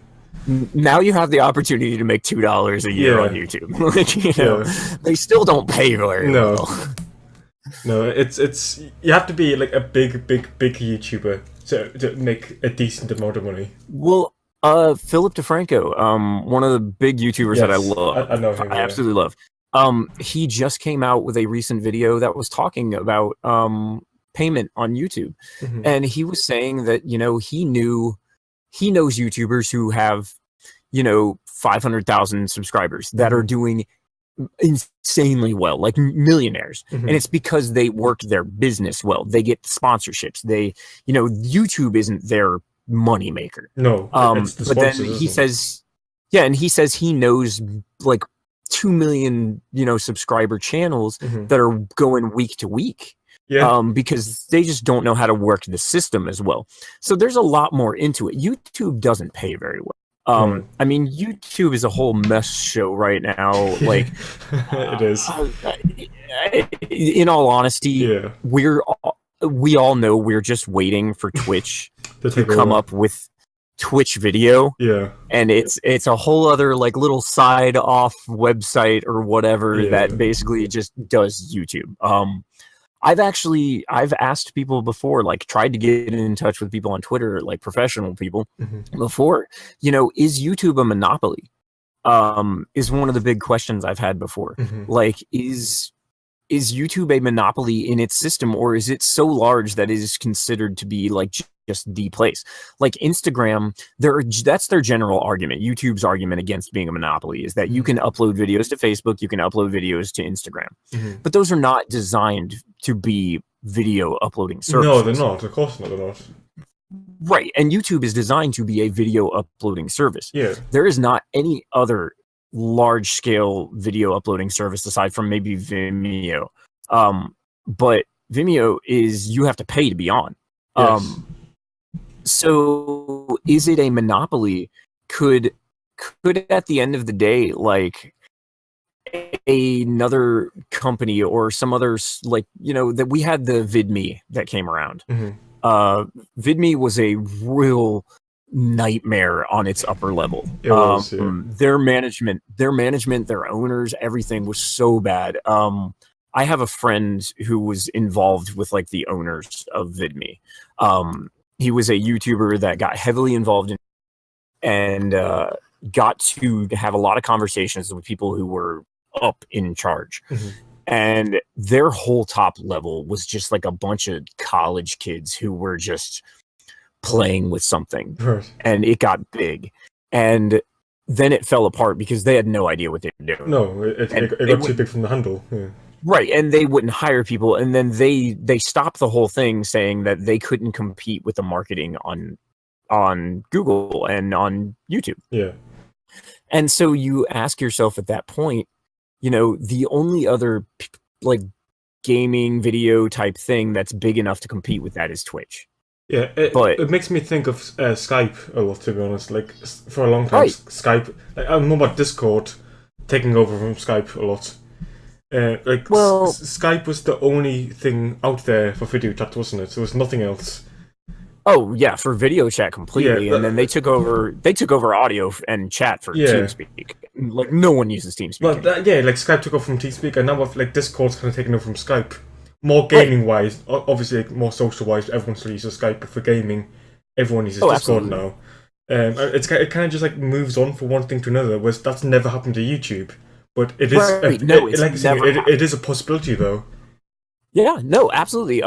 Now you have the opportunity to make $2 a year on YouTube. Like, you know, they still don't pay very well. No, it's you have to be like a big YouTuber to make a decent amount of money. Well, Philip Defranco, one of the big YouTubers that I love, I know him. I absolutely love. He just came out with a recent video that was talking about payment on YouTube, and he was saying that, you know, he knows YouTubers who have, you know, 500,000 subscribers that are doing insanely well, like millionaires, and it's because they work their business well. They get sponsorships. They, you know, YouTube isn't their money maker. No, it's the but then he says, yeah, and he says he knows like 2 million, you know, subscriber channels that are going week to week. Yeah. Because they just don't know how to work the system as well. So there's a lot more into it. YouTube doesn't pay very well. I mean, YouTube is a whole mess show right now. Like, it is. In all honesty, we all know we're just waiting for Twitch to come up with Twitch video. Yeah. And it's a whole other like little side off website or whatever that basically just does YouTube. I've asked people before, like tried to get in touch with people on Twitter, like professional people before, you know, is YouTube a monopoly? Is one of the big questions I've had before. Like, is YouTube a monopoly in its system, or is it so large that it is considered to be like just the place? Like Instagram, that's their general argument. YouTube's argument against being a monopoly is that you can upload videos to Facebook, you can upload videos to Instagram, but those are not designed to be video uploading services. No, they're not. Of course not. They're not. Right, and YouTube is designed to be a video uploading service. Yeah, there is not any other large-scale video uploading service aside from maybe Vimeo. But Vimeo is, you have to pay to be on. Yes. So is it a monopoly? Could at the end of the day, like another company or some others, like, you know, that we had the VidMe that came around. VidMe was a real nightmare on its upper level. It was, their management, their owners, everything was so bad. I have a friend who was involved with like the owners of VidMe. He was a YouTuber that got heavily involved in and got to have a lot of conversations with people who were up in charge. And their whole top level was just like a bunch of college kids who were just playing with something. And it got big. And then it fell apart because they had no idea what they were doing. No, it got too big from the handle. Yeah. Right, and they wouldn't hire people, and then they stopped the whole thing, saying that they couldn't compete with the marketing on Google and on YouTube. Yeah. And so you ask yourself at that point, you know, the only other like gaming video type thing that's big enough to compete with that is Twitch. Yeah, it makes me think of Skype a lot, to be honest. Like, for a long time, Skype, like, I know about Discord taking over from Skype a lot. Skype was the only thing out there for video chat, wasn't it? There was nothing else. Oh yeah, for video chat completely, and then they took over audio and chat for TeamSpeak. Like, no one uses TeamSpeak. Well, like Skype took over from TeamSpeak, and now like Discord's kind of taken over from Skype. More gaming wise, obviously like, more social wise, everyone still uses Skype, but for gaming, everyone uses Discord now. It kind of just like moves on from one thing to another, whereas that's never happened to YouTube. But it is it is a possibility though. Yeah, no, absolutely.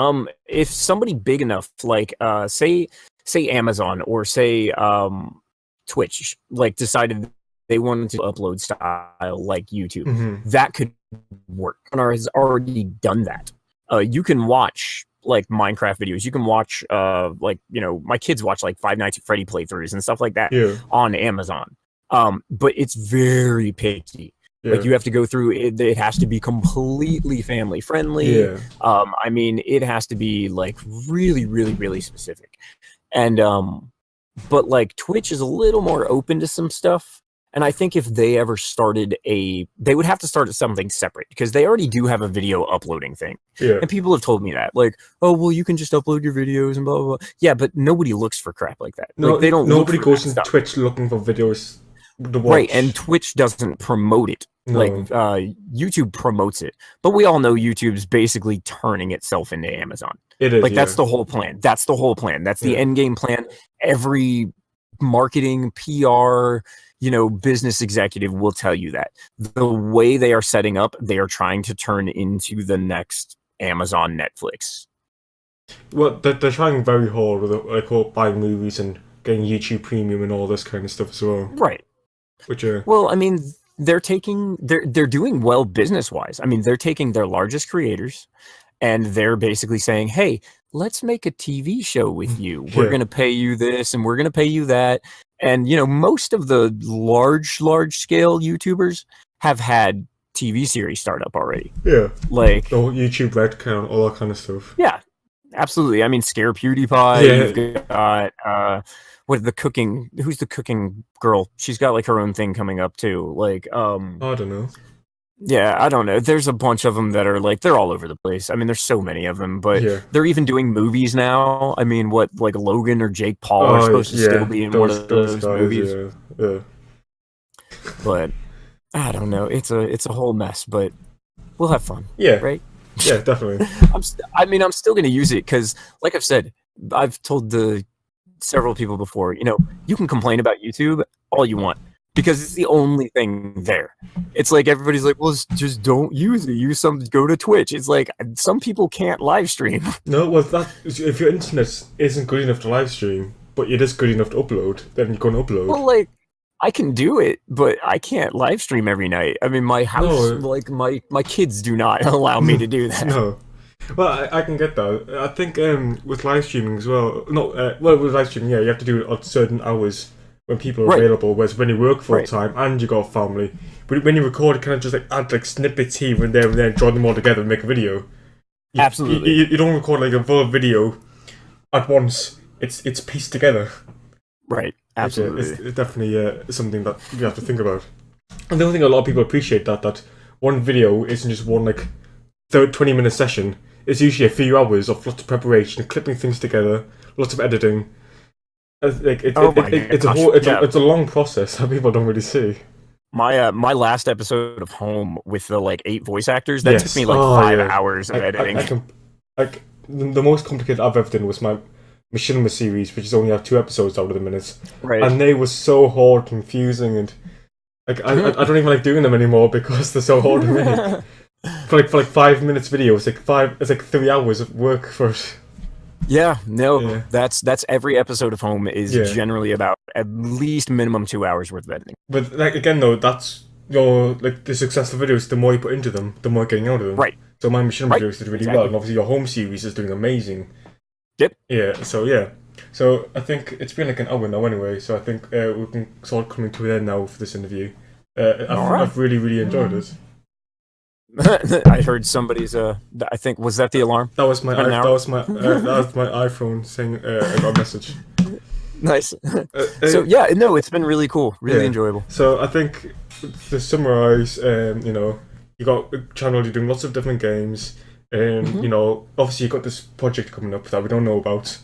If somebody big enough, like say Amazon or say Twitch, like decided they wanted to upload style like YouTube, that could work. Has already done that. You can watch like Minecraft videos. You can watch like, you know, my kids watch like Five Nights at Freddy playthroughs and stuff like that on Amazon. But it's very picky. Like you have to go through it. It has to be completely family friendly. I mean, it has to be like really, really, really specific. And but like Twitch is a little more open to some stuff. And I think if they ever started they would have to start something separate because they already do have a video uploading thing. And people have told me that, like, oh, well, you can just upload your videos and blah, blah, blah. Yeah, but nobody looks for crap like that. No, like, they don't. Nobody goes into Twitch looking for videos. Right, and Twitch doesn't promote it. No. Like YouTube promotes it, but we all know YouTube's basically turning itself into Amazon. It is, like that's the whole plan. That's the whole plan. That's the end game plan. Every marketing, PR, you know, business executive will tell you that the way they are setting up, they are trying to turn into the next Amazon, Netflix. Well, they're trying very hard with like buying movies and getting YouTube Premium and all this kind of stuff as well. Right. Which well, I mean, they're doing well business wise. I mean, they're taking their largest creators and they're basically saying, hey, let's make a TV show with you. We're going to pay you this and we're going to pay you that. And, you know, most of the large scale YouTubers have had TV series start up already. Yeah. Like the whole YouTube Red account, all that kind of stuff. Yeah, absolutely. I mean, Scare PewDiePie. You've got, with the cooking, who's the cooking girl? She's got like her own thing coming up too. Like, I don't know. Yeah, I don't know. There's a bunch of them that are like, they're all over the place. I mean, there's so many of them, but they're even doing movies now. I mean, what, like Logan or Jake Paul are supposed to still be in one of those guys, movies. Yeah. But I don't know. It's a whole mess, but we'll have fun. Yeah. Right? Yeah, definitely. I'm still going to use it because, like I've said, I've told several people before, you know, you can complain about YouTube all you want because it's the only thing there. It's like everybody's like, well, just don't use it. Go to Twitch. It's like some people can't live stream. No, well, if your internet isn't good enough to live stream, but it is good enough to upload, then you can upload. Well, like I can do it, but I can't live stream every night. I mean, my house, like my kids do not allow me to do that. No. Well, I can get that. I think with live streaming as well. With live streaming, you have to do it at certain hours when people are available. Whereas when you work full time and you got a family, but when you record, you kind of just like add like snippets here and there, and then join them all together and make a video. Absolutely. You don't record like a full video at once. It's pieced together. Right. Absolutely. It's definitely something that you have to think about. And the other thing a lot of people appreciate that one video isn't just one like 20-minute session. It's usually a few hours of lots of preparation, clipping things together, lots of editing. It's a long process that people don't really see. My last episode of Home with the like 8 voice actors that took me like 5 hours of editing. The most complicated I've ever done was my Machinima series, which is only have 2 episodes out of the minute, and they were so hard, confusing, and like I don't even like doing them anymore because they're so hard to make. For 5 minutes video, it's like 3 hours of work for it. Yeah, no, that's every episode of Home is generally about at least minimum 2 hours worth of editing. But like again though, that's your like the successful videos. The more you put into them, the more you're getting out of them. Right. So my Machinima videos did really well, and obviously your Home series is doing amazing. Yep. Yeah. So I think it's been like an hour now anyway. So I think we can sort of coming to an end now for this interview. I've really enjoyed it. I heard somebody's I think was that the alarm? That was my iPhone saying a message. Nice. So yeah, no, it's been really cool, really enjoyable. So I think to summarize, you know, you got a channel, you're doing lots of different games, and you know, obviously you got this project coming up that we don't know about.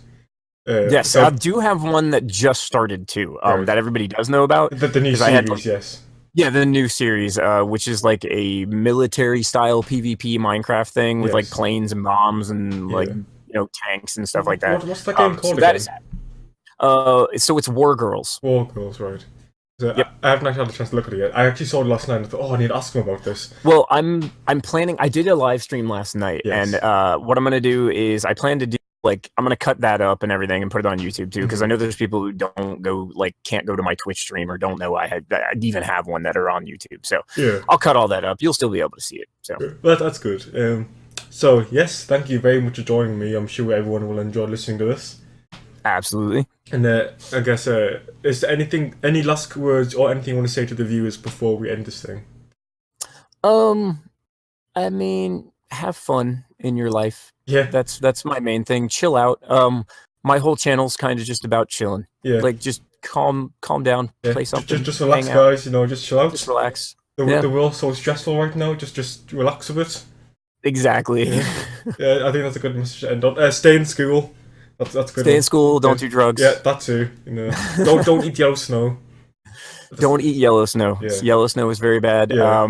Yes, I do have one that just started too, that everybody does know about. The new series, yes. Yeah, the new series, which is like a military-style PvP Minecraft thing with like planes and bombs and like tanks and stuff like that. What's that game called? That is, so it's War Girls. War Girls, right? So I haven't actually had a chance to look at it yet. I actually saw it last night and I thought, I need to ask him about this. Well, I'm planning. I did a live stream last night, and what I'm gonna do is I plan to do. Like, I'm going to cut that up and everything and put it on YouTube too, because I know there's people who can't go to my Twitch stream or don't know I even have one that are on YouTube. So I'll cut all that up. You'll still be able to see it. So well, that's good. So yes, thank you very much for joining me. I'm sure everyone will enjoy listening to this. Absolutely. And I guess, is there any last words or anything you want to say to the viewers before we end this thing? I mean, have fun in your life. Yeah. That's my main thing. Chill out. My whole channel's kind of just about chilling. Yeah. Like, just calm down, Yeah. play something. Just relax, hang out, guys. Just chill out. just relax. The world's so stressful right now. Just relax a bit. Exactly. Yeah, I think that's a good message to end on. Stay in school. That's good. Stay in school. Don't do drugs. Yeah, that too. Don't eat yellow snow. Don't eat yellow snow. Yeah. Yellow snow is very bad. Yeah.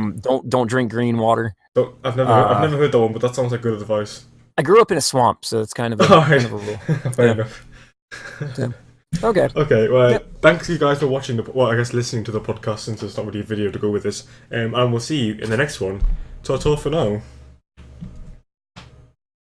Don't drink green water. I've never heard that one, but that sounds like good advice. I grew up in a swamp, so it's kind of a rule. Fair enough. Okay. Okay. Well, thanks you guys for watching I guess listening to the podcast, since it's not really a video to go with this. And we'll see you in the next one. Ta-ta for now.